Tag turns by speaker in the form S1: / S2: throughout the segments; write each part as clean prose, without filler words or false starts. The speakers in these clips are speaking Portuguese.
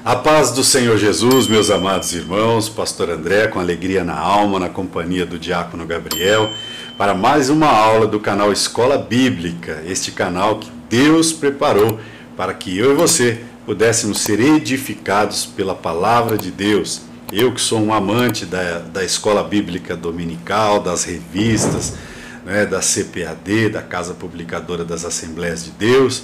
S1: A paz do Senhor Jesus, meus amados irmãos, Pastor André, com alegria na alma, na companhia do Diácono Gabriel, para mais uma aula do canal Escola Bíblica, este canal que Deus preparou para que eu e você pudéssemos ser edificados pela Palavra de Deus. Eu que sou um amante da Escola Bíblica Dominical, das revistas, da CPAD, da Casa Publicadora das Assembleias de Deus,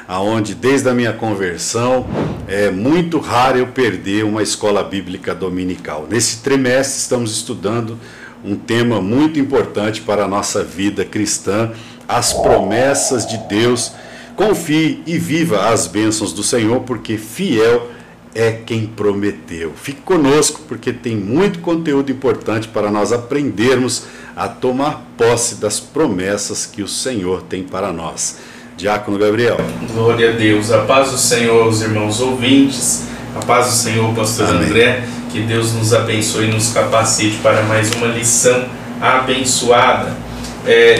S1: aonde desde a minha conversão é muito raro eu perder uma escola bíblica dominical. Nesse trimestre estamos estudando um tema muito importante para a nossa vida cristã, as promessas de Deus. Confie e viva as bênçãos do Senhor, porque fiel é quem prometeu. Fique conosco, porque tem muito conteúdo importante para nós aprendermos a tomar posse das promessas que o Senhor tem para nós. Diácono Gabriel.
S2: Glória a Deus. A paz do Senhor, os irmãos ouvintes. A paz do Senhor, Pastor
S1: Amém.
S2: André. Que Deus nos abençoe e nos capacite para mais uma lição abençoada.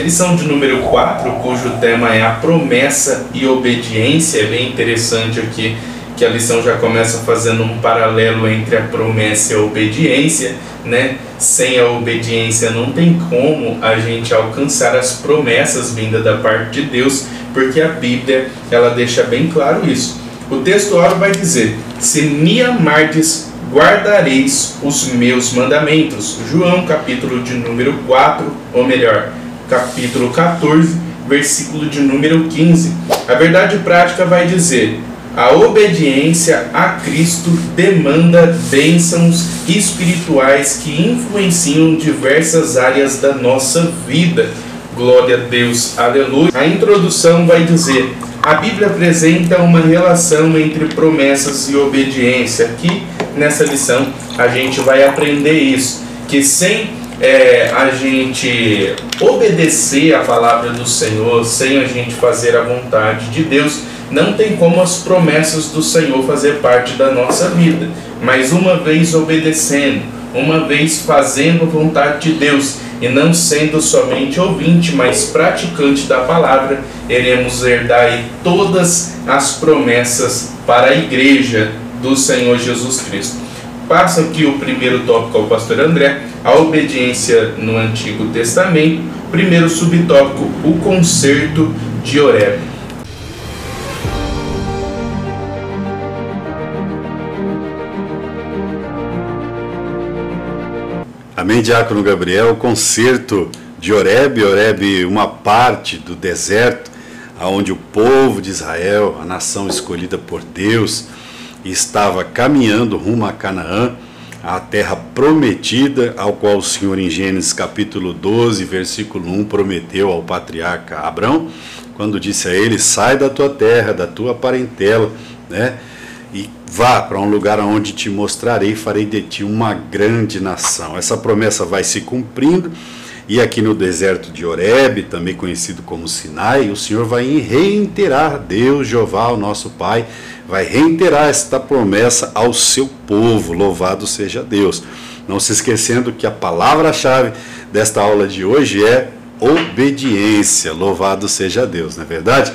S2: Lição de número 4, cujo tema é a promessa e obediência. É bem interessante aqui que a lição já começa fazendo um paralelo entre a promessa e a obediência, né? Sem a obediência não tem como a gente alcançar as promessas vindas da parte de Deus, porque a Bíblia ela deixa bem claro isso. O texto áureo vai dizer: se me amardes, guardareis os meus mandamentos. João, capítulo de número 4, ou melhor, capítulo 14, versículo de número 15. A verdade prática vai dizer: a obediência a Cristo demanda bênçãos espirituais que influenciam diversas áreas da nossa vida. Glória a Deus, aleluia. A introdução vai dizer: a Bíblia apresenta uma relação entre promessas e obediência. Aqui nessa lição a gente vai aprender isso, que sem a gente obedecer a palavra do Senhor, sem a gente fazer a vontade de Deus, não tem como as promessas do Senhor fazer parte da nossa vida. Mas uma vez obedecendo, uma vez fazendo a vontade de Deus, e não sendo somente ouvinte, mas praticante da palavra, iremos herdar aí todas as promessas para a igreja do Senhor Jesus Cristo. Passa aqui o primeiro tópico ao pastor André, a obediência no Antigo Testamento. Primeiro subtópico, o concerto de Horebe.
S1: Amém, Diácono Gabriel. O concerto de Horebe, uma parte do deserto, onde o povo de Israel, a nação escolhida por Deus, estava caminhando rumo a Canaã, a terra prometida, ao qual o Senhor, em Gênesis capítulo 12, versículo 1, prometeu ao patriarca Abrão, quando disse a ele: sai da tua terra, da tua parentela, e vá para um lugar onde te mostrarei e farei de ti uma grande nação. Essa promessa vai se cumprindo, e aqui no deserto de Horebe, também conhecido como Sinai, o Senhor vai reiterar, Deus, Jeová, o nosso Pai, vai reiterar esta promessa ao seu povo. Louvado seja Deus. Não se esquecendo que a palavra-chave desta aula de hoje é obediência. Louvado seja Deus, não é verdade?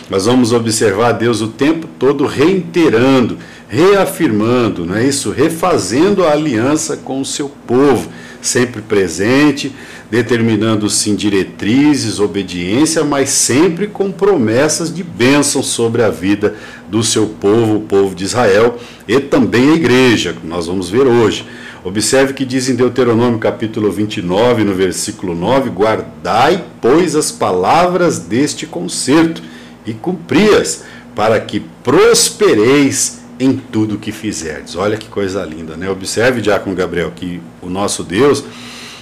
S1: Nós vamos observar Deus o tempo todo reiterando, reafirmando, não é isso? Refazendo a aliança com o seu povo, sempre presente, determinando sim diretrizes, obediência, mas sempre com promessas de bênção sobre a vida do seu povo, o povo de Israel, e também a igreja, que nós vamos ver hoje. Observe que diz em Deuteronômio capítulo 29, no versículo 9, guardai, pois, as palavras deste concerto, e cumpri-as, para que prospereis em tudo que fizerdes. Olha que coisa linda, né? Observe, Diácono Gabriel, que o nosso Deus,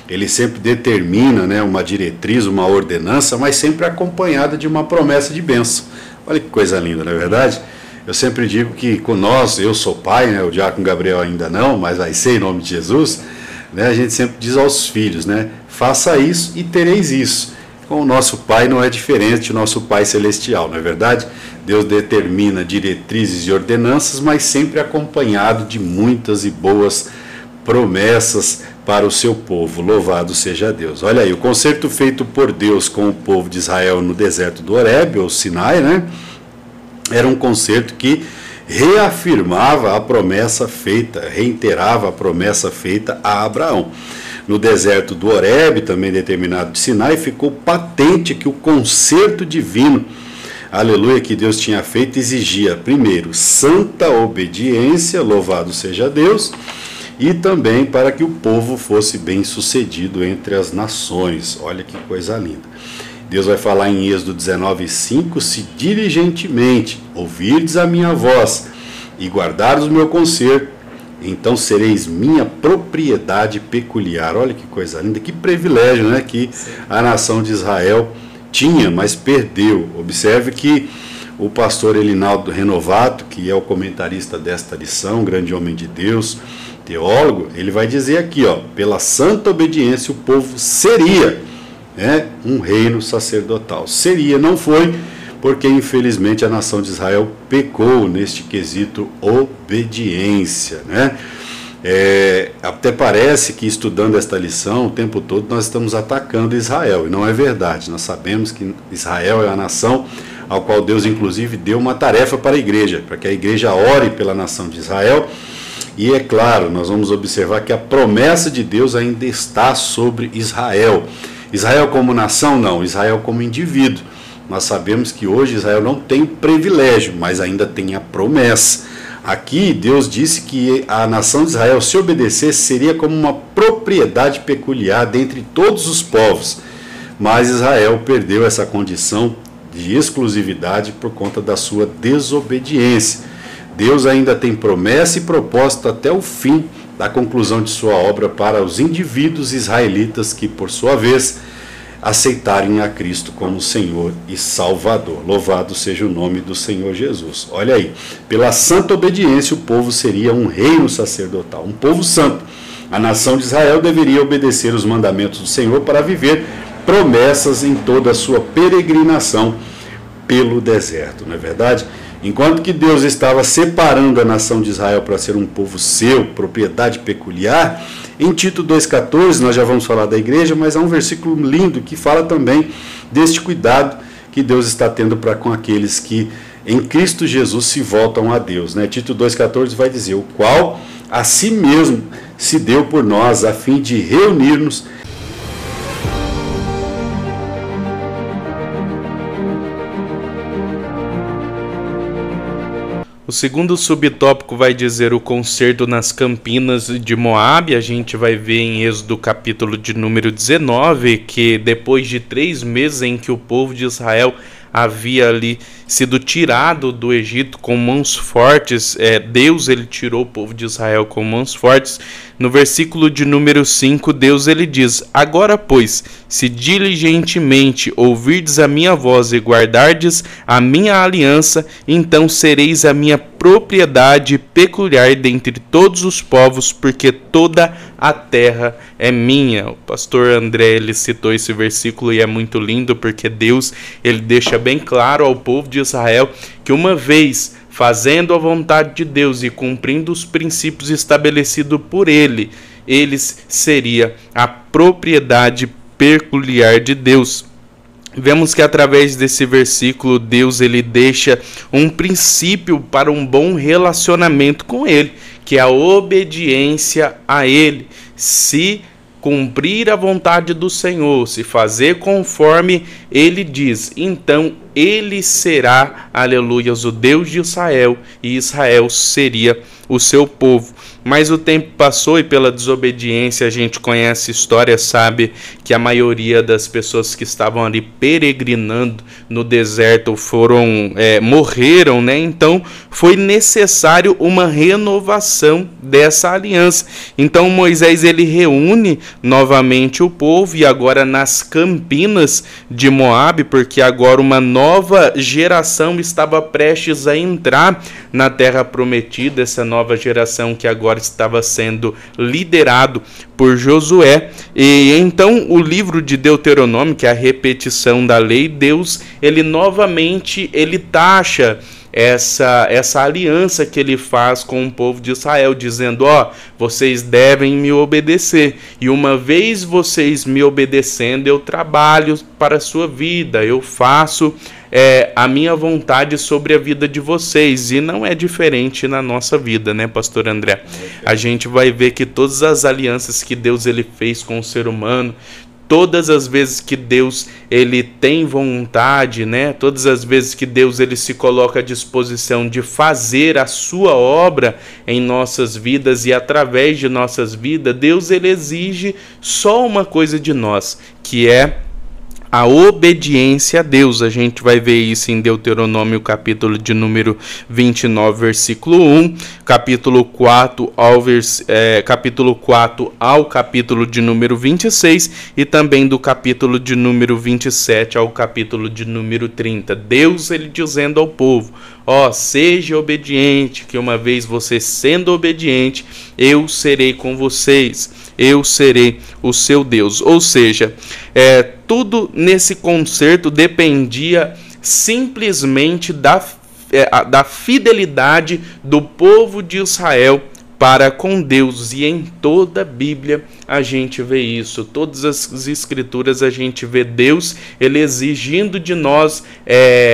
S1: ele sempre determina, uma diretriz, uma ordenança, mas sempre acompanhada de uma promessa de bênção. Olha que coisa linda, não é verdade? Eu sempre digo que com nós, eu sou pai, o Diácono Gabriel ainda não, mas vai ser em nome de Jesus, a gente sempre diz aos filhos, faça isso e tereis isso. Com o nosso Pai não é diferente, o nosso Pai celestial, não é verdade? Deus determina diretrizes e ordenanças, mas sempre acompanhado de muitas e boas promessas para o seu povo. Louvado seja Deus. Olha aí, o concerto feito por Deus com o povo de Israel no deserto do Horebe, ou Sinai, era um concerto que reafirmava a promessa feita, reiterava a promessa feita a Abraão. No deserto do Horebe, também determinado de Sinai, ficou patente que o concerto divino, aleluia, que Deus tinha feito, exigia, primeiro, santa obediência, louvado seja Deus, e também para que o povo fosse bem sucedido entre as nações. Olha que coisa linda. Deus vai falar em Êxodo 19:5, se diligentemente ouvirdes a minha voz e guardardes o meu concerto, então sereis minha propriedade peculiar. Olha que coisa linda, que privilégio, né, que a nação de Israel tinha, mas perdeu. Observe que o pastor Elinaldo Renovato, que é o comentarista desta lição, grande homem de Deus, teólogo, ele vai dizer aqui, ó, pela santa obediência o povo seria, né, um reino sacerdotal. Seria, não foi, porque infelizmente a nação de Israel pecou neste quesito obediência, né? Até parece que estudando esta lição o tempo todo nós estamos atacando Israel, e não é verdade. Nós sabemos que Israel é a nação ao qual Deus inclusive deu uma tarefa para a igreja, para que a igreja ore pela nação de Israel. E é claro, nós vamos observar que a promessa de Deus ainda está sobre Israel. Israel como nação, não, Israel como indivíduo. Nós sabemos que hoje Israel não tem privilégio, mas ainda tem a promessa. Aqui Deus disse que a nação de Israel, se obedecesse, seria como uma propriedade peculiar dentre todos os povos. Mas Israel perdeu essa condição de exclusividade por conta da sua desobediência. Deus ainda tem promessa e propósito até o fim da conclusão de sua obra para os indivíduos israelitas que, por sua vez, aceitarem a Cristo como Senhor e Salvador. Louvado seja o nome do Senhor Jesus. Olha aí, pela santa obediência o povo seria um reino sacerdotal, um povo santo. A nação de Israel deveria obedecer os mandamentos do Senhor para viver promessas em toda a sua peregrinação pelo deserto, não é verdade? Enquanto que Deus estava separando a nação de Israel para ser um povo seu, propriedade peculiar, em Tito 2,14, nós já vamos falar da igreja, mas há um versículo lindo que fala também deste cuidado que Deus está tendo para com aqueles que em Cristo Jesus se voltam a Deus, né? Tito 2,14 vai dizer, o qual a si mesmo se deu por nós, a fim de reunir-nos.
S2: O segundo subtópico vai dizer o concerto nas campinas de Moabe. A gente vai ver em Êxodo capítulo de número 19, que depois de 3 meses em que o povo de Israel havia ali sido tirado do Egito com mãos fortes, Deus ele tirou o povo de Israel com mãos fortes. No versículo de número 5, Deus ele diz, agora pois, se diligentemente ouvirdes a minha voz e guardardes a minha aliança, então sereis a minha propriedade peculiar dentre todos os povos, porque toda a terra é minha. O pastor André ele citou esse versículo e é muito lindo, porque Deus ele deixa bem claro ao povo de Israel que uma vez fazendo a vontade de Deus e cumprindo os princípios estabelecidos por ele, eles seria a propriedade peculiar de Deus. Vemos que através desse versículo Deus ele deixa um princípio para um bom relacionamento com ele, que é a obediência a ele. Se cumprir a vontade do Senhor, se fazer conforme ele diz, então ele será, aleluias, o Deus de Israel, e Israel seria o seu povo. Mas o tempo passou e pela desobediência a gente conhece a história, sabe que a maioria das pessoas que estavam ali peregrinando no deserto morreram, né? Então foi necessário uma renovação dessa aliança. Então Moisés ele reúne novamente o povo e agora nas campinas de Moabe, porque agora uma nova geração estava prestes a entrar na terra prometida, essa nova geração que agora estava sendo liderado por Josué. E então o livro de Deuteronômio, que é a repetição da lei, Deus ele novamente ele taxa essa aliança que ele faz com o povo de Israel, dizendo, vocês devem me obedecer, e uma vez vocês me obedecendo, eu trabalho para a sua vida, eu faço a minha vontade sobre a vida de vocês, e não é diferente na nossa vida, né, pastor André? A gente vai ver que todas as alianças que Deus ele fez com o ser humano, todas as vezes que Deus ele tem vontade, né? Todas as vezes que Deus ele se coloca à disposição de fazer a sua obra em nossas vidas e através de nossas vidas, Deus ele exige só uma coisa de nós, que é a obediência a Deus. A gente vai ver isso em Deuteronômio, capítulo de número 29, versículo 1, capítulo 4 ao capítulo de número 26 e também do capítulo de número 27 ao capítulo de número 30. Deus ele dizendo ao povo: seja obediente, que uma vez você sendo obediente, eu serei com vocês, eu serei o seu Deus. Ou seja, tudo nesse concerto dependia simplesmente da fidelidade do povo de Israel para com Deus, e em toda a Bíblia a gente vê isso. Todas as escrituras a gente vê Deus ele exigindo de nós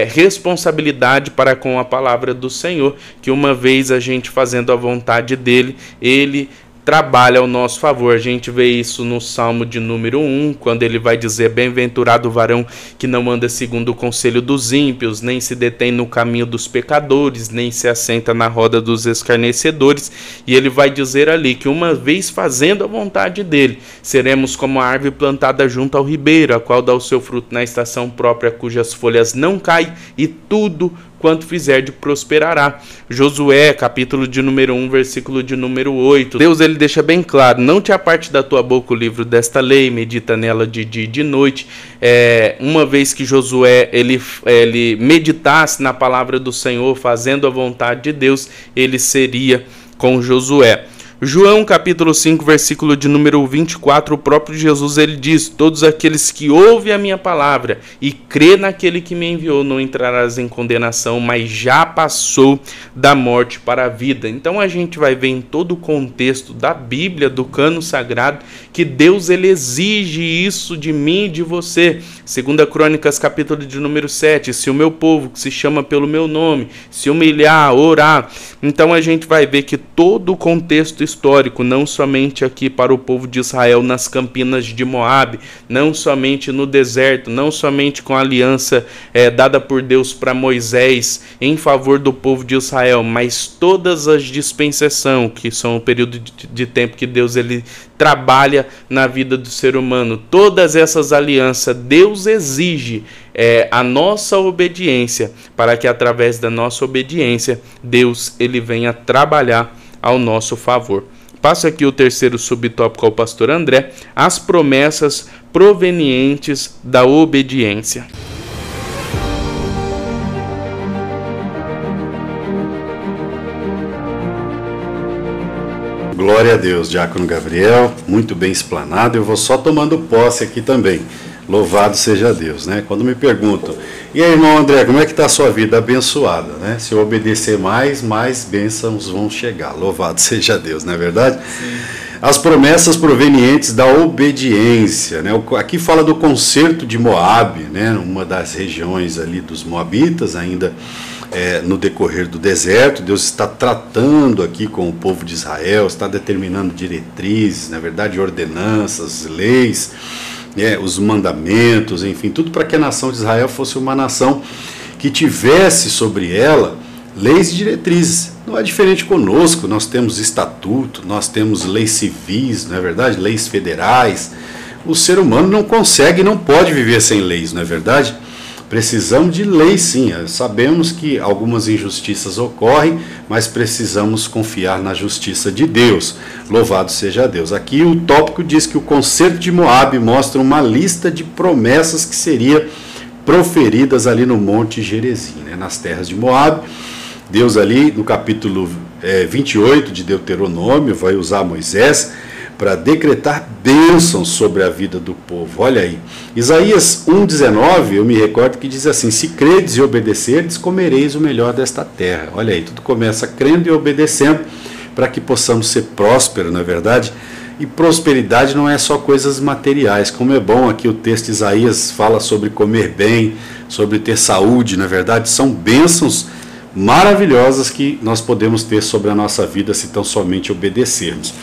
S2: responsabilidade para com a palavra do Senhor, que uma vez a gente fazendo a vontade dele, ele trabalha ao nosso favor. A gente vê isso no Salmo de número 1, quando ele vai dizer: bem-aventurado o varão que não anda segundo o conselho dos ímpios, nem se detém no caminho dos pecadores, nem se assenta na roda dos escarnecedores. E ele vai dizer ali que uma vez fazendo a vontade dele, seremos como a árvore plantada junto ao ribeiro, a qual dá o seu fruto na estação própria, cujas folhas não caem, e tudo quanto fizer de prosperará. Josué, capítulo de número 1, versículo de número 8. Deus ele deixa bem claro: não te aparte da tua boca o livro desta lei, medita nela de dia e de noite. Uma vez que Josué ele meditasse na palavra do Senhor, fazendo a vontade de Deus, ele seria com Josué. João capítulo 5, versículo de número 24, o próprio Jesus ele diz: todos aqueles que ouvem a minha palavra e crê naquele que me enviou não entrarás em condenação, mas já passou da morte para a vida. Então a gente vai ver em todo o contexto da Bíblia, do cano sagrado, que Deus ele exige isso de mim e de você. 2 Crônicas capítulo de número 7, se o meu povo que se chama pelo meu nome se humilhar, orar. Então a gente vai ver que todo o contexto histórico, não somente aqui para o povo de Israel nas campinas de Moabe, não somente no deserto, não somente com a aliança dada por Deus para Moisés em favor do povo de Israel, mas todas as dispensações, que são o período de tempo que Deus ele trabalha na vida do ser humano, todas essas alianças, Deus exige a nossa obediência, para que através da nossa obediência, Deus ele venha trabalhar ao nosso favor. Passo aqui o terceiro subtópico ao pastor André: as promessas provenientes da obediência.
S1: Glória a Deus, Diácono Gabriel, muito bem explanado. Eu vou só tomando posse aqui também. Louvado seja Deus, né? Quando me perguntam: e aí, irmão André, como é que está a sua vida abençoada, né? Se eu obedecer mais bênçãos vão chegar. Louvado seja Deus, não é verdade? Sim. As promessas provenientes da obediência, né? Aqui fala do concerto de Moabe, né? Uma das regiões ali dos moabitas, ainda no decorrer do deserto. Deus está tratando aqui com o povo de Israel, está determinando diretrizes, na verdade, ordenanças, leis, os mandamentos, enfim, tudo para que a nação de Israel fosse uma nação que tivesse sobre ela leis e diretrizes. Não é diferente conosco. Nós temos estatuto, nós temos leis civis, não é verdade? Leis federais. O ser humano não consegue, não pode viver sem leis, não é verdade? Precisamos de leis, sim. Sabemos que algumas injustiças ocorrem, mas precisamos confiar na justiça de Deus. Louvado seja Deus. Aqui o tópico diz que o concerto de Moabe mostra uma lista de promessas que seriam proferidas ali no Monte Gerizim, né, nas terras de Moabe. Deus ali no capítulo 28 de Deuteronômio vai usar Moisés para decretar bênçãos sobre a vida do povo. Olha aí, Isaías 1,19, eu me recordo que diz assim: se credes e obedecerdes, comereis o melhor desta terra. Olha aí, tudo começa crendo e obedecendo, para que possamos ser prósperos, não é verdade? E prosperidade não é só coisas materiais, como é bom aqui o texto de Isaías fala sobre comer bem, sobre ter saúde, na verdade são bênçãos maravilhosas que nós podemos ter sobre a nossa vida se tão somente obedecermos.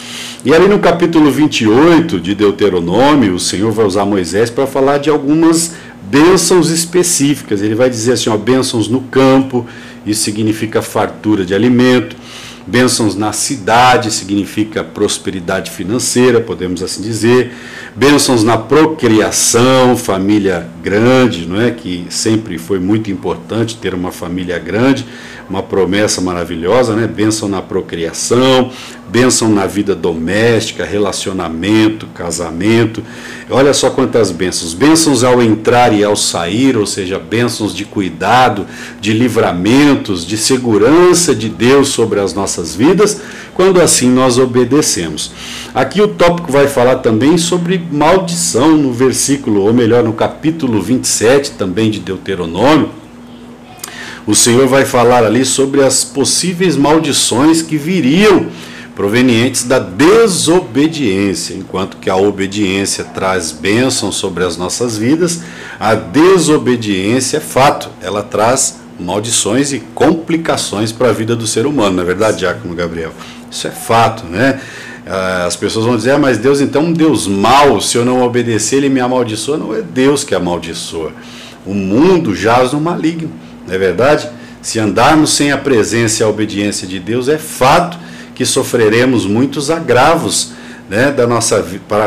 S1: E ali no capítulo 28 de Deuteronômio, o Senhor vai usar Moisés para falar de algumas bênçãos específicas. Ele vai dizer assim, ó, bênçãos no campo, isso significa fartura de alimento. Bênçãos na cidade significa prosperidade financeira, podemos assim dizer. Bênçãos na procriação, família grande, não é? Que sempre foi muito importante ter uma família grande, uma promessa maravilhosa, né? Bênção na procriação, bênção na vida doméstica, relacionamento, casamento. Olha só quantas bênçãos. Bênçãos ao entrar e ao sair, ou seja, bênçãos de cuidado, de livramentos, de segurança de Deus sobre as nossas vidas, quando assim nós obedecemos. Aqui o tópico vai falar também sobre maldição no versículo, ou melhor, no capítulo 27 também de Deuteronômio. O Senhor vai falar ali sobre as possíveis maldições que viriam provenientes da desobediência. Enquanto que a obediência traz bênção sobre as nossas vidas, a desobediência é fato, ela traz maldições e complicações para a vida do ser humano, não é verdade, Diácono Gabriel? Isso é fato, né? As pessoas vão dizer, mas Deus então é um Deus mau, se eu não obedecer ele me amaldiçoa. Não é Deus que amaldiçoa, o mundo jaz no maligno, não é verdade? Se andarmos sem a presença e a obediência de Deus, é fato que sofreremos muitos agravos, né,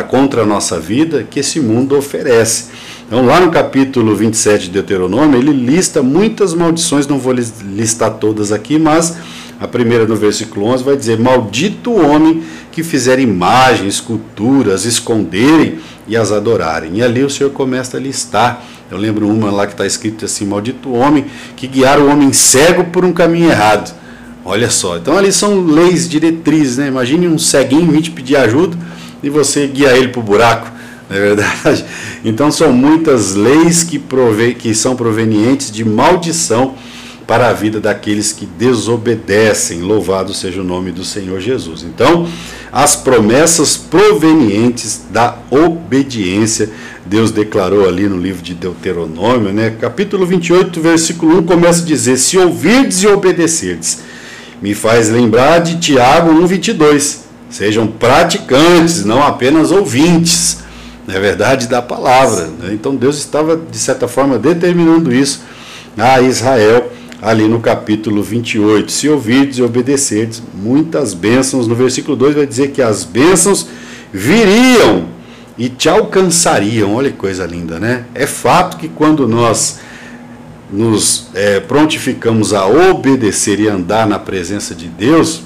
S1: contra a nossa vida que esse mundo oferece. Então lá no capítulo 27 de Deuteronômio, ele lista muitas maldições, não vou listar todas aqui, mas a primeira no versículo 11 vai dizer, maldito o homem que fizer imagens, esculturas, esconderem e as adorarem. E ali o Senhor começa a listar. Eu lembro uma lá que está escrito assim, maldito o homem que guiar o homem cego por um caminho errado. Olha só, então ali são leis, diretrizes, né? Imagine um ceguinho vir te pedir ajuda e você guia ele para o buraco, não é verdade? Então são muitas leis que são provenientes de maldição para a vida daqueles que desobedecem. Louvado seja o nome do Senhor Jesus. Então, as promessas provenientes da obediência, Deus declarou ali no livro de Deuteronômio, né? Capítulo 28, versículo 1, começa a dizer, se ouvirdes e obedecerdes, me faz lembrar de Tiago 1,22, sejam praticantes, não apenas ouvintes, não é verdade, da palavra, né? Então Deus estava, de certa forma, determinando isso a Israel, ali no capítulo 28, se ouvirdes e obedecerdes, muitas bênçãos. No versículo 2 vai dizer que as bênçãos viriam e te alcançariam. Olha que coisa linda, né? É fato que quando nós nos prontificamos a obedecer e andar na presença de Deus,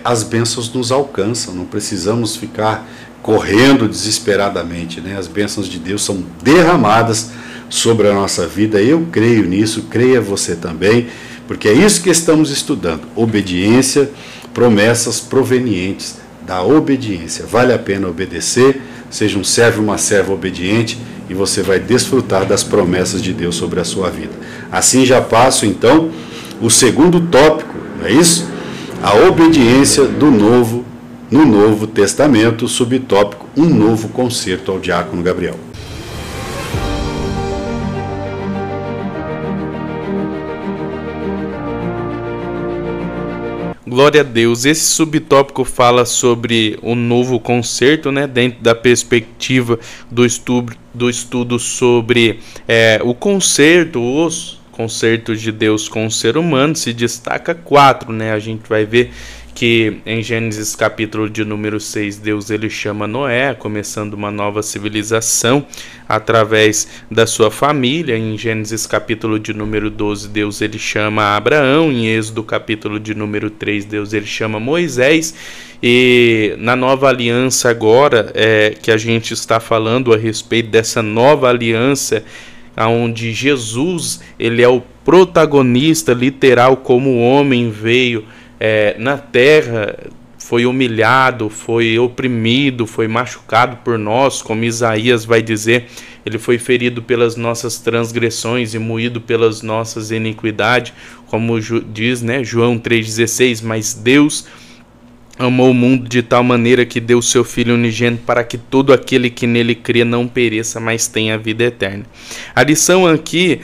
S1: as bênçãos nos alcançam, não precisamos ficar correndo desesperadamente, né? As bênçãos de Deus são derramadas sobre a nossa vida. Eu creio nisso, creia você também, porque é isso que estamos estudando, obediência, promessas provenientes da obediência. Vale a pena obedecer, seja um servo, uma serva obediente, e você vai desfrutar das promessas de Deus sobre a sua vida. Assim já passo então o segundo tópico, não é isso? A obediência no Novo Testamento, subtópico, um novo concerto ao Diácono Gabriel.
S2: Glória a Deus. Esse subtópico fala sobre o novo concerto, né, dentro da perspectiva do estudo sobre o concerto, os concertos de Deus com o ser humano. Se destaca 4, né? A gente vai ver que em Gênesis capítulo de número 6, Deus ele chama Noé, começando uma nova civilização através da sua família. Em Gênesis capítulo de número 12, Deus ele chama Abraão. Em Êxodo capítulo de número 3, Deus ele chama Moisés. E na nova aliança agora, que a gente está falando a respeito dessa nova aliança, onde Jesus ele é o protagonista literal, como o homem veio na terra, foi humilhado, foi oprimido, foi machucado por nós, como Isaías vai dizer, ele foi ferido pelas nossas transgressões e moído pelas nossas iniquidades, como diz, né, João 3,16, mas Deus amou o mundo de tal maneira que deu o seu Filho unigênito para que todo aquele que nele crê não pereça, mas tenha a vida eterna. A lição aqui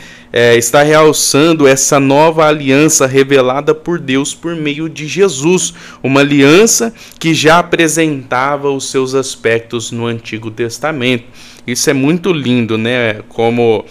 S2: está realçando essa nova aliança revelada por Deus por meio de Jesus, uma aliança que já apresentava os seus aspectos no Antigo Testamento. Isso é muito lindo, né? Como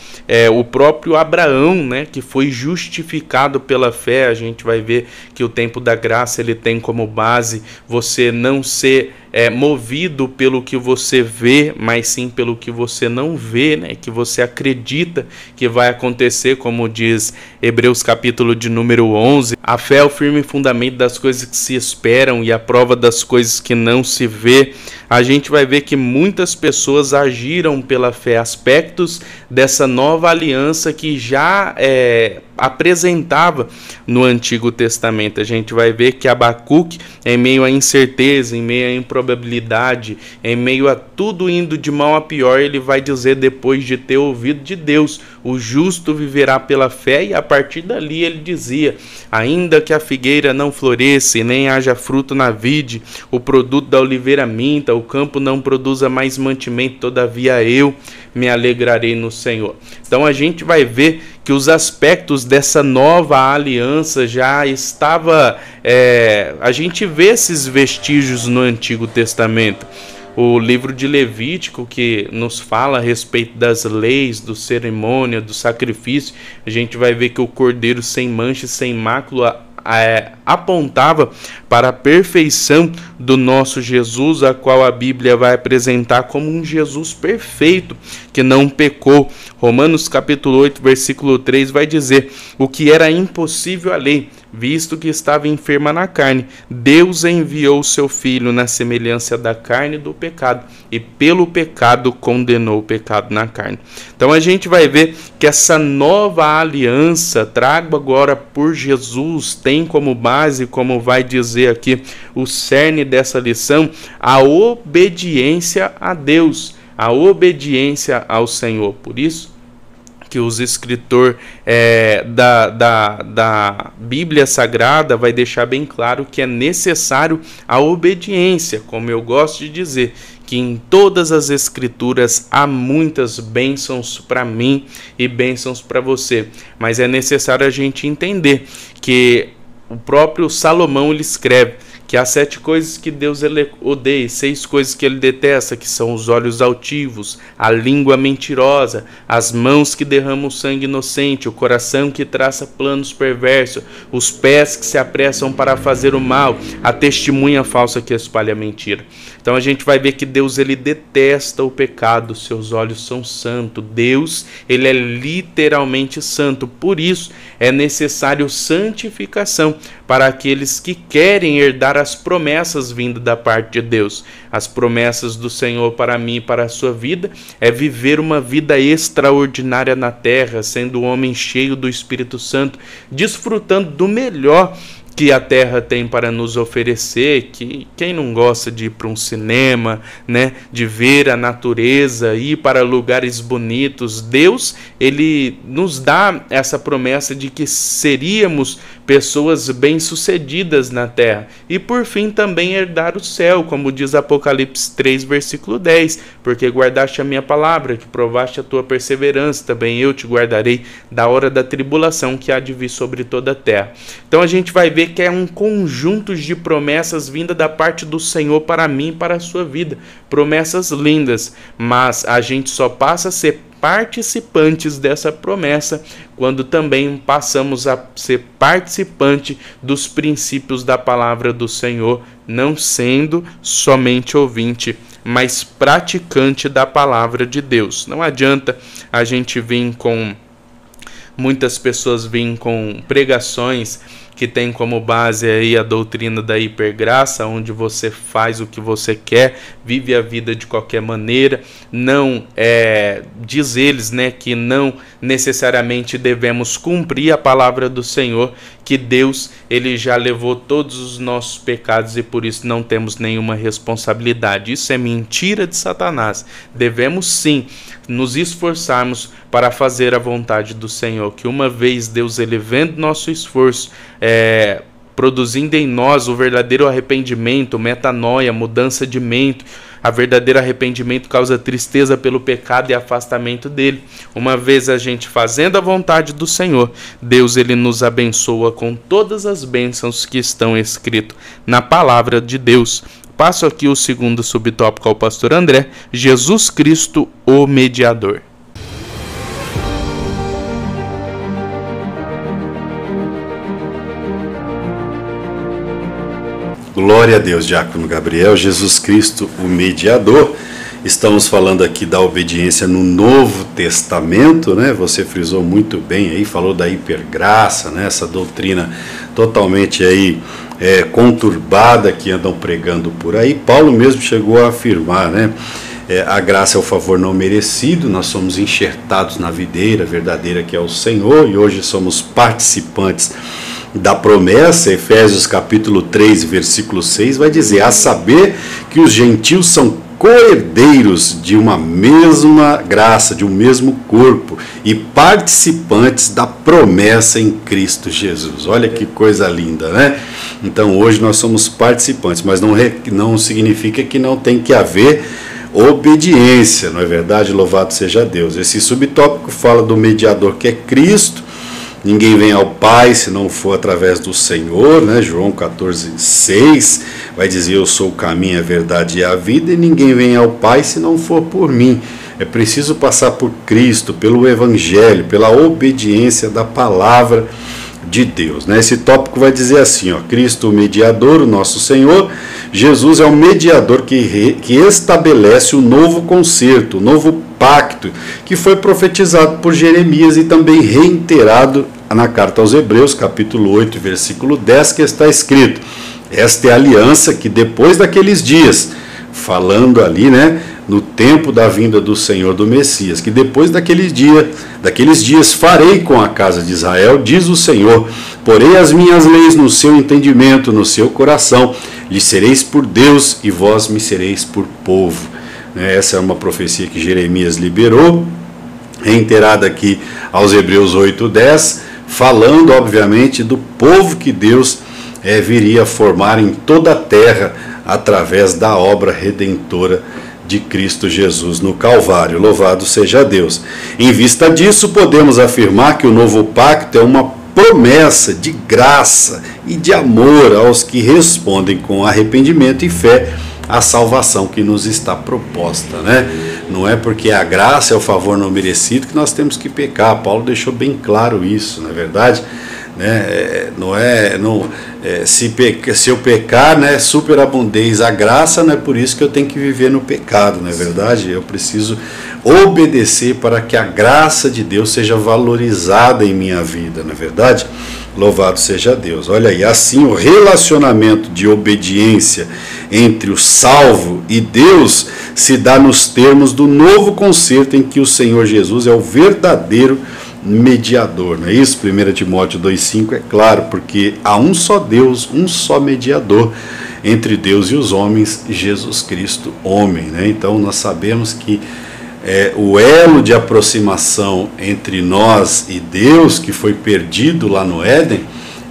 S2: o próprio Abraão, né, que foi justificado pela fé. A gente vai ver que o tempo da graça ele tem como base você não ser movido pelo que você vê, mas sim pelo que você não vê, né? Que você acredita que vai acontecer, como diz Hebreus capítulo de número 11. A fé é o firme fundamento das coisas que se esperam e a prova das coisas que não se vê. A gente vai ver que muitas pessoas agiram pela fé, aspectos dessa nova aliança que já apresentava no Antigo Testamento. A gente vai ver que Abacuque, em meio à incerteza, em meio à improbabilidade, em meio a tudo indo de mal a pior, ele vai dizer, depois de ter ouvido de Deus, o justo viverá pela fé, e a partir dali ele dizia, ainda que a figueira não floresça e nem haja fruto na vide, o produto da oliveira minta, o campo não produza mais mantimento, todavia eu me alegrarei no Senhor. Então a gente vai ver que os aspectos dessa nova aliança já estava, a gente vê esses vestígios no Antigo Testamento. O livro de Levítico, que nos fala a respeito das leis, do cerimônia, do sacrifício, a gente vai ver que o cordeiro sem mancha e sem mácula apontava para a perfeição do nosso Jesus, a qual a Bíblia vai apresentar como um Jesus perfeito, que não pecou. Romanos capítulo 8, versículo 3 vai dizer, o que era impossível à lei, visto que estava enferma na carne, Deus enviou o seu Filho na semelhança da carne do pecado, e pelo pecado condenou o pecado na carne. Então a gente vai ver que essa nova aliança, trago agora por Jesus, tem como base, como vai dizer aqui o cerne dessa lição, a obediência a Deus, a obediência ao Senhor. Por isso que os escritores da Bíblia Sagrada vai deixar bem claro que é necessário a obediência, como eu gosto de dizer, que em todas as escrituras há muitas bênçãos para mim e bênçãos para você, mas é necessário a gente entender que o próprio Salomão ele escreve que há 7 coisas que Deus ele odeia, 6 coisas que ele detesta, que são os olhos altivos, a língua mentirosa, as mãos que derramam sangue inocente, o coração que traça planos perversos, os pés que se apressam para fazer o mal, a testemunha falsa que espalha a mentira. Então a gente vai ver que Deus ele detesta o pecado, seus olhos são santos. Deus ele é literalmente santo, por isso é necessário santificação para aqueles que querem herdar as promessas vindas da parte de Deus. As promessas do Senhor para mim e para a sua vida é viver uma vida extraordinária na terra, sendo um homem cheio do Espírito Santo, desfrutando do melhor que a terra tem para nos oferecer. Que quem não gosta de ir para um cinema, né, de ver a natureza, ir para lugares bonitos. Deus, ele nos dá essa promessa de que seríamos pessoas bem-sucedidas na terra e por fim também herdar o céu, como diz Apocalipse 3, versículo 10, porque guardaste a minha palavra, que provaste a tua perseverança, também eu te guardarei da hora da tribulação que há de vir sobre toda a terra. Então a gente vai ver que é um conjunto de promessas vindas da parte do Senhor para mim e para a sua vida, promessas lindas, mas a gente só passa a ser participantes dessa promessa quando também passamos a ser participante dos princípios da palavra do Senhor, não sendo somente ouvinte, mas praticante da palavra de Deus. Não adianta a gente vir com muitas pessoas vêm com pregações que tem como base aí a doutrina da hipergraça, onde você faz o que você quer, vive a vida de qualquer maneira. Não diz eles, né, que não necessariamente devemos cumprir a palavra do Senhor, que Deus ele já levou todos os nossos pecados e por isso não temos nenhuma responsabilidade. Isso é mentira de Satanás. Devemos sim nos esforçarmos para fazer a vontade do Senhor, que uma vez Deus ele vendo nosso esforço, produzindo em nós o verdadeiro arrependimento, metanoia, mudança de mente. A verdadeiro arrependimento causa tristeza pelo pecado e afastamento dele. Uma vez a gente fazendo a vontade do Senhor, Deus ele nos abençoa com todas as bênçãos que estão escritas na palavra de Deus. Passo aqui o segundo subtópico ao pastor André: Jesus Cristo, o mediador.
S1: Glória a Deus, Diácono Gabriel. Jesus Cristo, o mediador. Estamos falando aqui da obediência no Novo Testamento, né? Você frisou muito bem aí, falou da hipergraça, né? Essa doutrina totalmente aí conturbada que andam pregando por aí. Paulo mesmo chegou a afirmar, né? A graça é o favor não merecido. Nós somos enxertados na videira verdadeira que é o Senhor e hoje somos participantes da promessa. Efésios capítulo 3, versículo 6 vai dizer: a saber que os gentios são co-herdeiros de uma mesma graça, de um mesmo corpo e participantes da promessa em Cristo Jesus. Olha que coisa linda, né? Então hoje nós somos participantes, mas não significa que não tem que haver obediência, não é verdade? Louvado seja Deus. Esse subtópico fala do mediador que é Cristo. Ninguém vem ao Pai se não for através do Senhor, né? João 14,6 vai dizer: eu sou o caminho, a verdade e a vida, e ninguém vem ao Pai se não for por mim. É preciso passar por Cristo, pelo Evangelho, pela obediência da palavra de Deus, né? Esse tópico vai dizer assim, ó: Cristo, o mediador, o nosso Senhor. Jesus é o mediador que estabelece o novo concerto, o novo pacto, que foi profetizado por Jeremias e também reiterado na carta aos Hebreus, capítulo 8, versículo 10, que está escrito: esta é a aliança que depois daqueles dias, falando ali, né, no tempo da vinda do Senhor, do Messias, que depois daqueles dias farei com a casa de Israel, diz o Senhor, porei as minhas leis no seu entendimento, no seu coração, lhe sereis por Deus e vós me sereis por povo. Essa é uma profecia que Jeremias liberou, reiterada aqui aos Hebreus 8:10, falando obviamente do povo que Deus viria a formar em toda a terra através da obra redentora de Cristo Jesus no Calvário. Louvado seja Deus. Em vista disso, podemos afirmar que o novo pacto é uma promessa de graça e de amor aos que respondem com arrependimento e fé à salvação que nos está proposta, né? Não é porque a graça é o favor não merecido que nós temos que pecar. Paulo deixou bem claro isso, não é verdade? Se eu pecar, né, superabundez a graça, não é por isso que eu tenho que viver no pecado, não é verdade? Eu preciso obedecer para que a graça de Deus seja valorizada em minha vida, não é verdade? Louvado seja Deus. Olha aí, assim o relacionamento de obediência entre o salvo e Deus se dá nos termos do novo concerto em que o Senhor Jesus é o verdadeiro mediador, não é isso? 1 Timóteo 2,5 é claro, porque há um só Deus, um só mediador entre Deus e os homens, Jesus Cristo, homem, né? Então nós sabemos que o elo de aproximação entre nós e Deus, que foi perdido lá no Éden,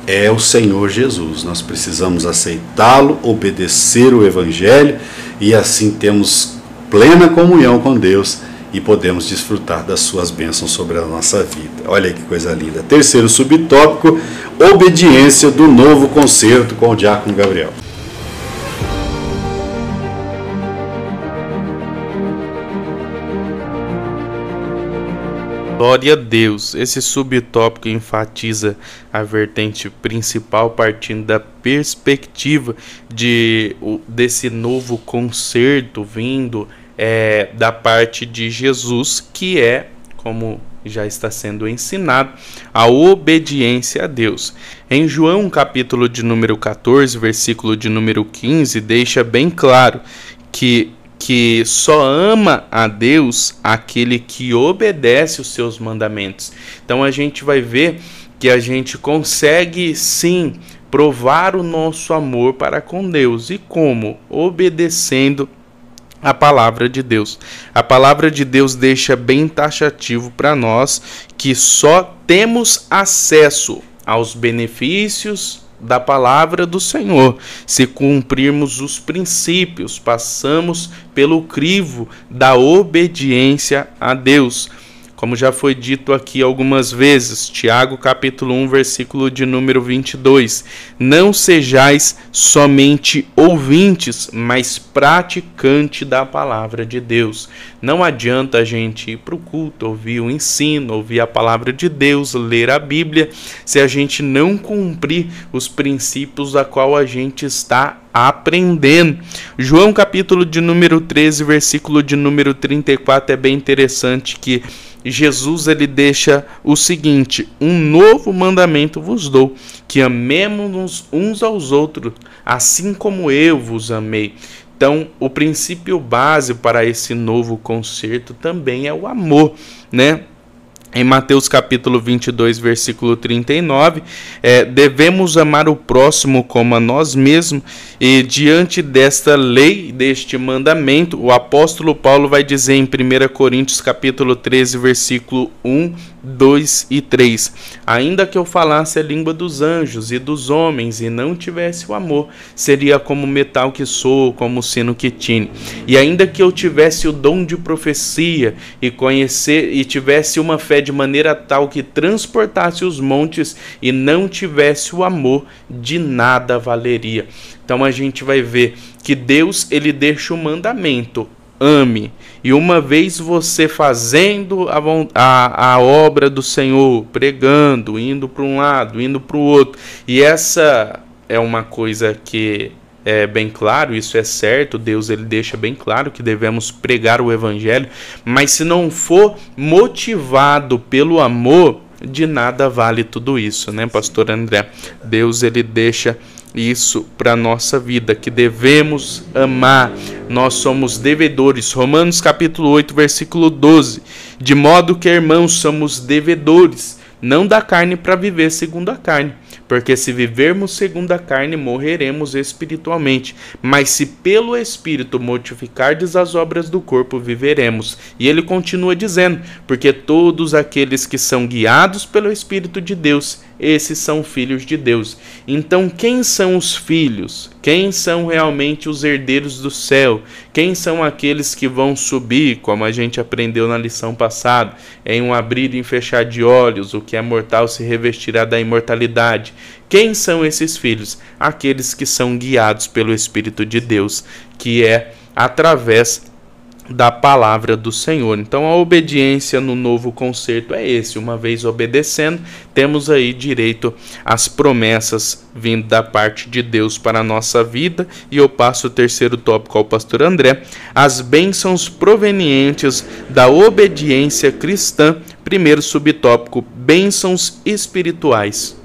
S1: é o Senhor Jesus. Nós precisamos aceitá-lo, obedecer o Evangelho, e assim temos plena comunhão com Deus e podemos desfrutar das suas bênçãos sobre a nossa vida. Olha aí que coisa linda. Terceiro subtópico: obediência do novo concerto, com o Diácono Gabriel.
S2: Glória a Deus. Esse subtópico enfatiza a vertente principal, partindo da perspectiva desse novo concerto vindo da parte de Jesus, que é, como já está sendo ensinado, a obediência a Deus. Em João, capítulo de número 14, versículo de número 15, deixa bem claro que só ama a Deus aquele que obedece os seus mandamentos. Então a gente vai ver que a gente consegue sim provar o nosso amor para com Deus. E como? Obedecendo a palavra de Deus. A palavra de Deus deixa bem taxativo para nós que só temos acesso aos benefícios da palavra do Senhor. Se cumprirmos os princípios, passamos pelo crivo da obediência a Deus. Como já foi dito aqui algumas vezes, Tiago capítulo 1, versículo de número 22. Não sejais somente ouvintes, mas praticante da palavra de Deus. Não adianta a gente ir para o culto, ouvir o ensino, ouvir a palavra de Deus, ler a Bíblia, se a gente não cumprir os princípios a qual a gente está aprendendo. João capítulo de número 13, versículo de número 34 é bem interessante, que Jesus ele deixa o seguinte: um novo mandamento vos dou, que amemos uns aos outros, assim como eu vos amei. Então, o princípio base para esse novo concerto também é o amor, né? Em Mateus capítulo 22, versículo 39, devemos amar o próximo como a nós mesmos, e diante desta lei, deste mandamento, o apóstolo Paulo vai dizer em 1 Coríntios capítulo 13, versículo 1, 2 e 3, ainda que eu falasse a língua dos anjos e dos homens e não tivesse o amor, seria como metal que soa, como sino que tine. E ainda que eu tivesse o dom de profecia e tivesse uma fé de maneira tal que transportasse os montes e não tivesse o amor, de nada valeria. Então a gente vai ver que Deus ele deixa o mandamento: ame. E uma vez você fazendo a obra do Senhor, pregando, indo para um lado, indo para o outro, e essa é uma coisa que é bem claro, isso é certo, Deus ele deixa bem claro que devemos pregar o evangelho, mas se não for motivado pelo amor, de nada vale tudo isso, né, pastor André? Deus ele deixa isso para a nossa vida, que devemos amar, nós somos devedores. Romanos capítulo 8, versículo 12, de modo que, irmãos, somos devedores, não da carne para viver segundo a carne, porque se vivermos segundo a carne, morreremos espiritualmente, mas se pelo Espírito mortificardes as obras do corpo, viveremos. E ele continua dizendo, porque todos aqueles que são guiados pelo Espírito de Deus, esses são filhos de Deus. Então quem são os filhos? Quem são realmente os herdeiros do céu? Quem são aqueles que vão subir, como a gente aprendeu na lição passada, em um abrir e fechar de olhos, o que é mortal se revestirá da imortalidade. Quem são esses filhos? Aqueles que são guiados pelo Espírito de Deus, que é através da palavra do Senhor. Então a obediência no novo concerto é esse: uma vez obedecendo, temos aí direito às promessas vindo da parte de Deus para a nossa vida. E eu passo o terceiro tópico ao pastor André: as bênçãos provenientes da obediência cristã. Primeiro subtópico: bênçãos espirituais.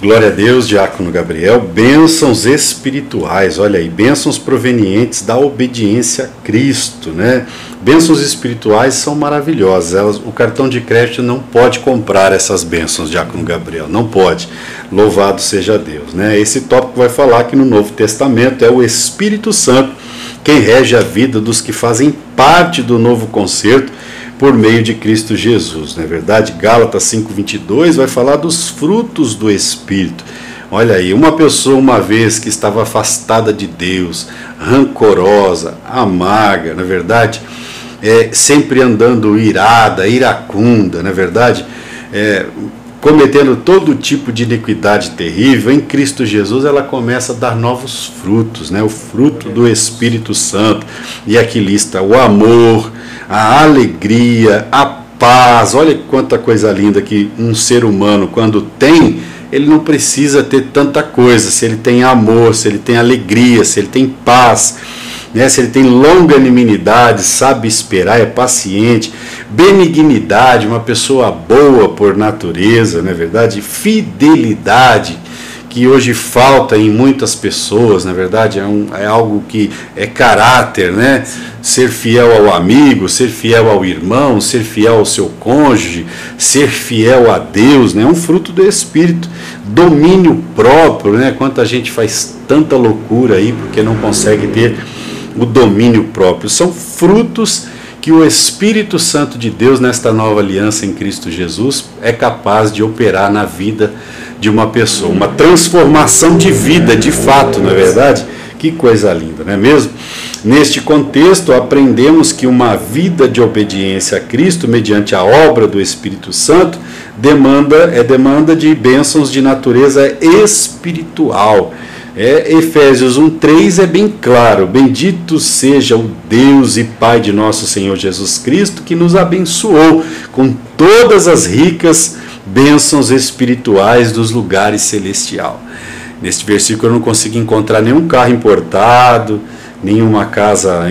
S1: Glória a Deus, Diácono Gabriel. Bênçãos espirituais, olha aí, bênçãos provenientes da obediência a Cristo, né? Bênçãos espirituais são maravilhosas, o cartão de crédito não pode comprar essas bênçãos, Diácono Gabriel, não pode. Louvado seja Deus, né? Esse tópico vai falar que no Novo Testamento é o Espírito Santo quem rege a vida dos que fazem parte do novo concerto por meio de Cristo Jesus, não é verdade? Gálatas 5:22 vai falar dos frutos do Espírito. Olha aí, uma pessoa uma vez que estava afastada de Deus, rancorosa, amarga, não é verdade? Sempre andando irada, iracunda, não é verdade? Cometendo todo tipo de iniquidade terrível, em Cristo Jesus ela começa a dar novos frutos, né? O fruto do Espírito Santo. E aqui lista o amor, a alegria, a paz. Olha quanta coisa linda que um ser humano, quando tem, ele não precisa ter tanta coisa. Se ele tem amor, se ele tem alegria, se ele tem paz, né? Se ele tem longanimidade, sabe esperar, é paciente, benignidade, uma pessoa boa por natureza, não é verdade? Fidelidade, que hoje falta em muitas pessoas, na verdade, é algo que é caráter, né? Ser fiel ao amigo, ser fiel ao irmão, ser fiel ao seu cônjuge, ser fiel a Deus, né? É um fruto do Espírito. Domínio próprio, né? Quanta gente faz tanta loucura aí porque não consegue ter o domínio próprio. São frutos que o Espírito Santo de Deus, nesta nova aliança em Cristo Jesus, é capaz de operar na vida de uma pessoa, uma transformação de vida, de fato, não é verdade? Que coisa linda, não é mesmo? Neste contexto, aprendemos que uma vida de obediência a Cristo, mediante a obra do Espírito Santo, demanda de bênçãos de natureza espiritual. Efésios 1:3 é bem claro: bendito seja o Deus e Pai de nosso Senhor Jesus Cristo, que nos abençoou com todas as ricas bênçãos espirituais dos lugares celestiais. Neste versículo eu não consigo encontrar nenhum carro importado, nenhuma casa,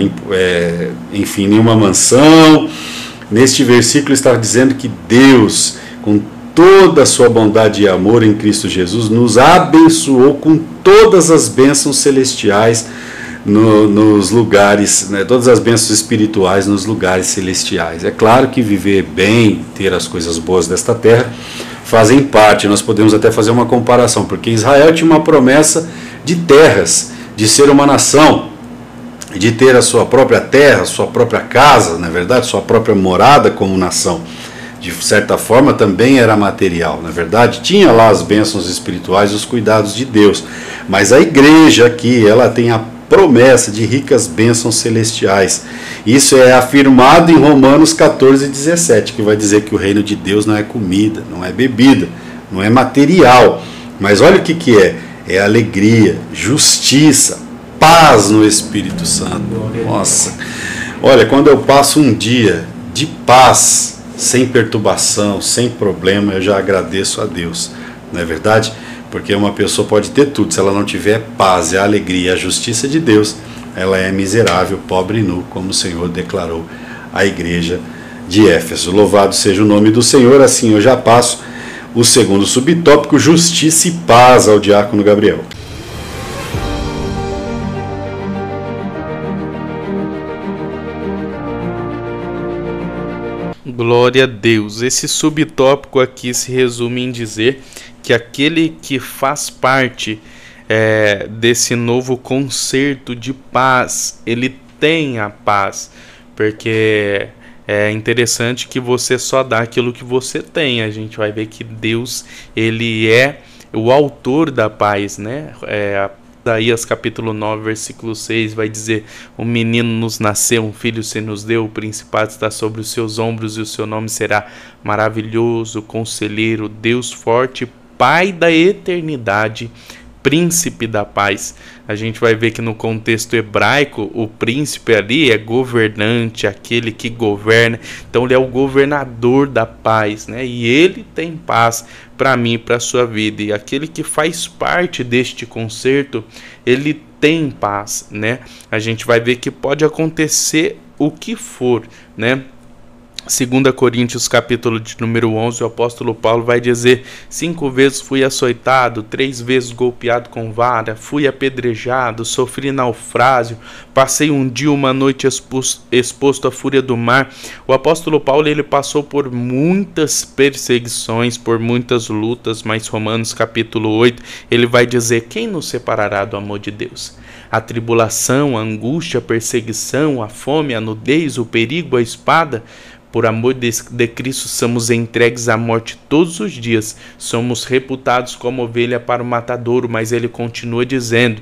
S1: enfim, nenhuma mansão. Neste versículo está dizendo que Deus, com toda a sua bondade e amor em Cristo Jesus, nos abençoou com todas as bênçãos celestiais nos lugares, né, todas as bênçãos espirituais nos lugares celestiais. É claro que viver bem, ter as coisas boas desta terra, fazem parte. Nós podemos até fazer uma comparação, porque Israel tinha uma promessa de terras, de ser uma nação, de ter a sua própria terra, sua própria casa, na verdade, sua própria morada como nação. De certa forma também era material, na verdade, tinha lá as bênçãos espirituais, os cuidados de Deus, mas a igreja aqui, ela tem a promessa de ricas bênçãos celestiais. Isso é afirmado em Romanos 14:17, que vai dizer que o reino de Deus não é comida, não é bebida, não é material, mas olha o que é alegria, justiça, paz no Espírito Santo. Nossa, olha, quando eu passo um dia de paz, sem perturbação, sem problema, eu já agradeço a Deus, não é verdade? Porque uma pessoa pode ter tudo, se ela não tiver paz e a alegria e a justiça de Deus, ela é miserável, pobre e nu, como o Senhor declarou à igreja de Éfeso. Louvado seja o nome do Senhor. Assim eu já passo o segundo subtópico, justiça e paz, ao diácono Gabriel.
S2: Glória a Deus. Esse subtópico aqui se resume em dizer que aquele que faz parte desse novo concerto de paz, ele tem a paz, porque é interessante que você só dá aquilo que você tem. A gente vai ver que Deus, ele é o autor da paz, né? Isaías capítulo 9, versículo 6 vai dizer: um menino nos nasceu, um filho se nos deu, o principado está sobre os seus ombros e o seu nome será maravilhoso, conselheiro, Deus forte, Pai da eternidade, príncipe da paz. A gente vai ver que no contexto hebraico, o príncipe ali é governante, aquele que governa. Então ele é o governador da paz, né? E ele tem paz para mim e para a sua vida. E aquele que faz parte deste concerto, ele tem paz, né? A gente vai ver que pode acontecer o que for, né? 2 Coríntios capítulo de número 11, o apóstolo Paulo vai dizer: 5 vezes fui açoitado, 3 vezes golpeado com vara, fui apedrejado, sofri naufrágio, passei um dia, uma noite exposto à fúria do mar. O apóstolo Paulo, ele passou por muitas perseguições, por muitas lutas, mas Romanos capítulo 8, ele vai dizer: quem nos separará do amor de Deus? A tribulação, a angústia, a perseguição, a fome, a nudez, o perigo, a espada. Por amor de Cristo somos entregues à morte todos os dias, somos reputados como ovelha para o matadouro, mas ele continua dizendo,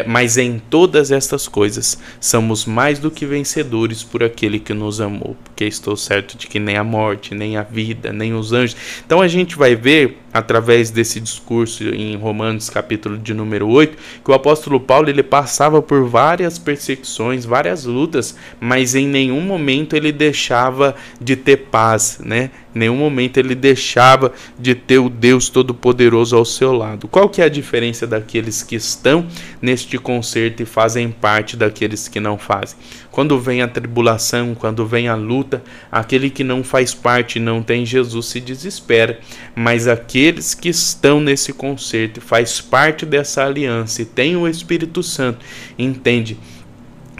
S2: mas em todas estas coisas somos mais do que vencedores por aquele que nos amou, porque estou certo de que nem a morte, nem a vida, nem os anjos. Então a gente vai ver, através desse discurso em Romanos capítulo de número 8, que o apóstolo Paulo, ele passava por várias perseguições, várias lutas, mas em nenhum momento ele deixava de ter paz, né? Em nenhum momento ele deixava de ter o Deus Todo-Poderoso ao seu lado. Qual que é a diferença daqueles que estão neste concerto e fazem parte daqueles que não fazem? Quando vem a tribulação, quando vem a luta, aquele que não faz parte e não tem Jesus se desespera, mas aqueles que estão nesse concerto e faz parte dessa aliança e tem o Espírito Santo, entende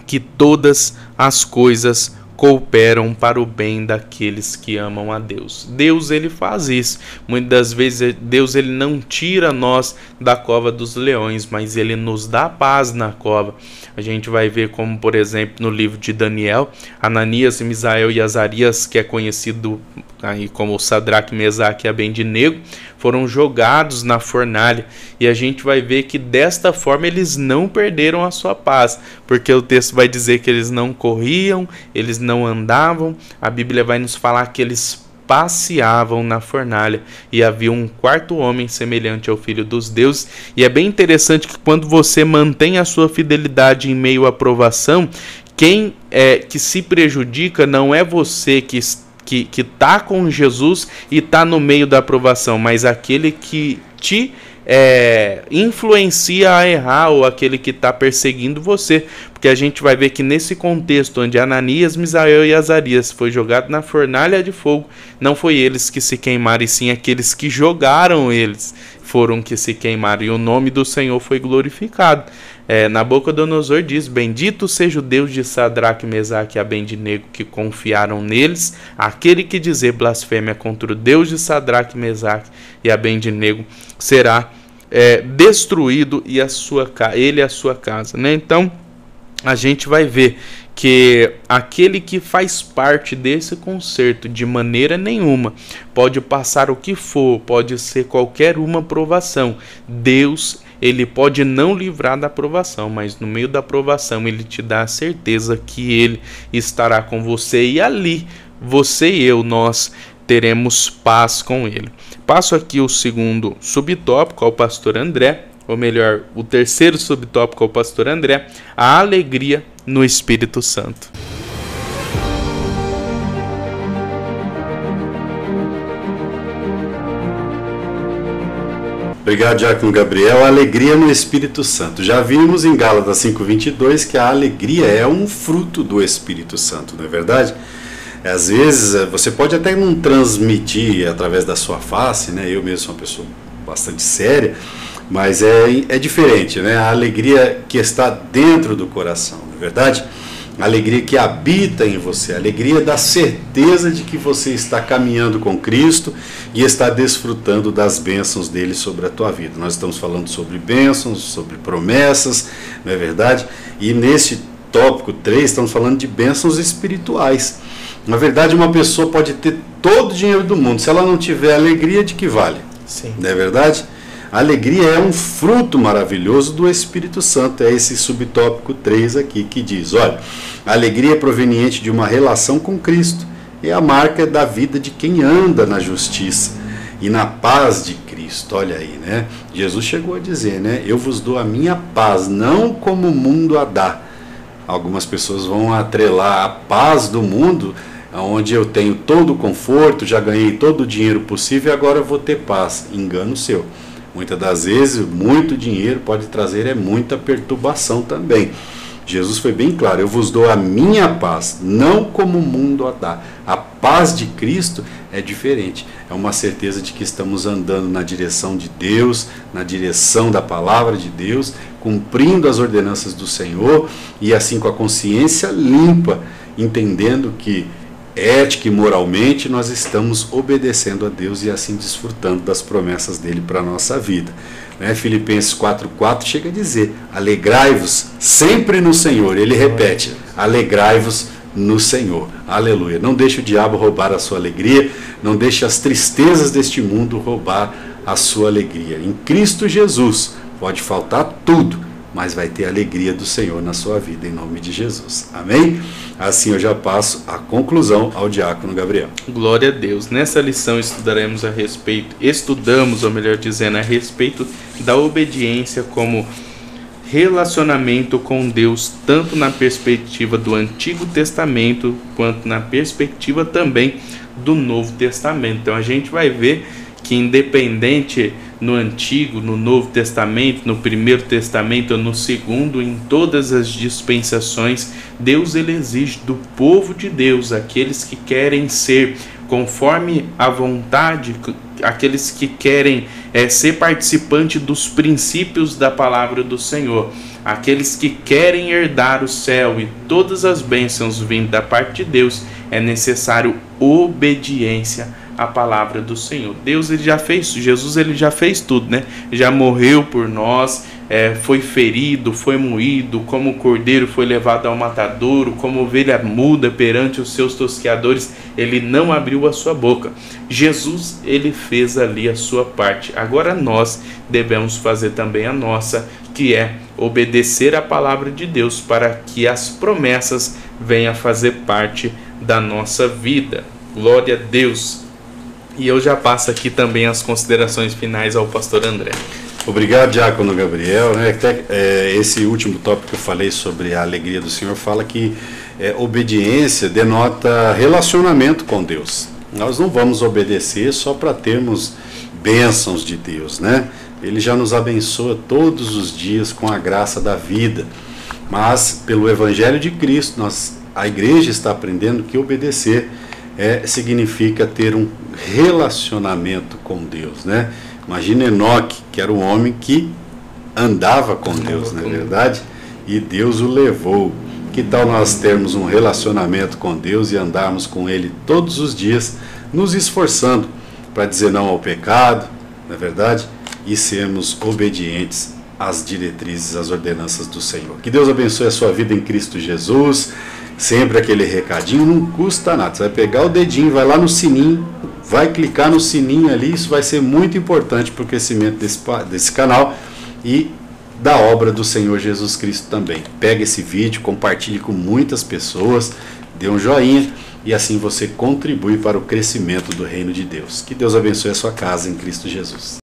S2: que todas as coisas cooperam para o bem daqueles que amam a Deus. Deus, ele faz isso. Muitas das vezes Deus, ele não tira nós da cova dos leões, mas ele nos dá paz na cova. A gente vai ver como, por exemplo, no livro de Daniel, Ananias, Misael e Azarias, que é conhecido aí como Sadraque, Mesaque e Abednego, foram jogados na fornalha, e a gente vai ver que desta forma eles não perderam a sua paz, porque o texto vai dizer que eles não corriam, eles não andavam. A Bíblia vai nos falar que eles passeavam na fornalha, e havia um quarto homem semelhante ao Filho dos Deuses. E é bem interessante que quando você mantém a sua fidelidade em meio à provação, quem que se prejudica não é você que está com Jesus e está no meio da aprovação, mas aquele que te influencia a errar, ou aquele que está perseguindo você. Porque a gente vai ver que nesse contexto onde Ananias, Misael e Azarias foi jogado na fornalha de fogo, não foi eles que se queimaram, e sim aqueles que jogaram eles foram que se queimaram, e o nome do Senhor foi glorificado. Nabucodonosor diz: bendito seja o Deus de Sadraque, Mesaque e Abednego, que confiaram neles. Aquele que dizer blasfêmia contra o Deus de Sadraque, Mesaque e Abednego será destruído, e ele e a sua casa, né? Então a gente vai ver que aquele que faz parte desse concerto, de maneira nenhuma, pode passar o que for, pode ser qualquer uma provação. Deus, ele pode não livrar da provação, mas no meio da provação ele te dá a certeza que ele estará com você, e ali você e eu, nós teremos paz com ele. Passo aqui o segundo subtópico ao pastor André, ou melhor, o terceiro subtópico ao pastor André: a alegria no Espírito Santo.
S1: Obrigado, Diácono Gabriel. A alegria no Espírito Santo. Já vimos em Gálatas 5:22 que a alegria é um fruto do Espírito Santo, não é verdade? Às vezes você pode até não transmitir através da sua face, né? Eu mesmo sou uma pessoa bastante séria, mas é diferente, né? A alegria que está dentro do coração, não é verdade? A alegria que habita em você, a alegria da certeza de que você está caminhando com Cristo e está desfrutando das bênçãos dele sobre a tua vida. Nós estamos falando sobre bênçãos, sobre promessas, não é verdade? E nesse tópico 3 estamos falando de bênçãos espirituais. Na verdade, uma pessoa pode ter todo o dinheiro do mundo, se ela não tiver alegria, de que vale?
S2: Sim.
S1: Não é verdade? A alegria é um fruto maravilhoso do Espírito Santo. É esse subtópico 3 aqui que diz: olha, a alegria é proveniente de uma relação com Cristo, é a marca da vida de quem anda na justiça e na paz de Cristo. Olha aí, né? Jesus chegou a dizer, né? Eu vos dou a minha paz, não como o mundo a dá. Algumas pessoas vão atrelar a paz do mundo, onde eu tenho todo o conforto, já ganhei todo o dinheiro possível e agora eu vou ter paz. Engano seu. Muitas das vezes, muito dinheiro pode trazer muita perturbação também. Jesus foi bem claro: eu vos dou a minha paz, não como o mundo a dá. A paz de Cristo é diferente. É uma certeza de que estamos andando na direção de Deus, na direção da palavra de Deus, cumprindo as ordenanças do Senhor, e assim com a consciência limpa, entendendo que ética e moralmente nós estamos obedecendo a Deus e assim desfrutando das promessas dele para a nossa vida, né? Filipenses 4:4 chega a dizer: alegrai-vos sempre no Senhor. Ele repete: alegrai-vos no Senhor. Aleluia. Não deixe o diabo roubar a sua alegria, não deixe as tristezas deste mundo roubar a sua alegria. Em Cristo Jesus pode faltar tudo, mas vai ter a alegria do Senhor na sua vida, em nome de Jesus. Amém? Assim eu já passo a conclusão ao Diácono Gabriel.
S2: Glória a Deus. Nessa lição estudamos, ou melhor dizendo, a respeito da obediência como relacionamento com Deus, tanto na perspectiva do Antigo Testamento, quanto na perspectiva também do Novo Testamento. Então a gente vai ver que, independente no Antigo, no Novo Testamento, no Primeiro Testamento, no Segundo, em todas as dispensações, Deus ele exige do povo de Deus, aqueles que querem ser conforme a vontade, aqueles que querem ser participante dos princípios da palavra do Senhor. Aqueles que querem herdar o céu e todas as bênçãos vindo da parte de Deus, é necessário obediência à palavra do Senhor. Deus, ele já fez, Jesus, ele já fez tudo, né? Já morreu por nós, foi ferido, foi moído, como cordeiro foi levado ao matadouro, como ovelha muda perante os seus tosqueadores, ele não abriu a sua boca. Jesus, ele fez ali a sua parte. Agora nós devemos fazer também a nossa, que é obedecer a palavra de Deus para que as promessas venham a fazer parte da nossa vida. Glória a Deus. E eu já passo aqui também as considerações finais ao pastor André.
S1: Obrigado, Diácono Gabriel. Esse último tópico que eu falei sobre a alegria do Senhor fala que obediência denota relacionamento com Deus. Nós não vamos obedecer só para termos bênçãos de Deus, né? Ele já nos abençoa todos os dias com a graça da vida. Mas pelo Evangelho de Cristo, a igreja está aprendendo que obedecer significa ter um relacionamento com Deus, né? Imagina Enoque, que era um homem que andava com Deus, não é verdade? E Deus o levou. Que tal nós termos um relacionamento com Deus e andarmos com Ele todos os dias, nos esforçando para dizer não ao pecado, não é verdade? E sermos obedientes às diretrizes, às ordenanças do Senhor. Que Deus abençoe a sua vida em Cristo Jesus. Sempre aquele recadinho, não custa nada. Você vai pegar o dedinho, vai lá no sininho, vai clicar no sininho ali. Isso vai ser muito importante para o crescimento desse canal e da obra do Senhor Jesus Cristo também. Pega esse vídeo, compartilhe com muitas pessoas, dê um joinha e assim você contribui para o crescimento do reino de Deus. Que Deus abençoe a sua casa em Cristo Jesus.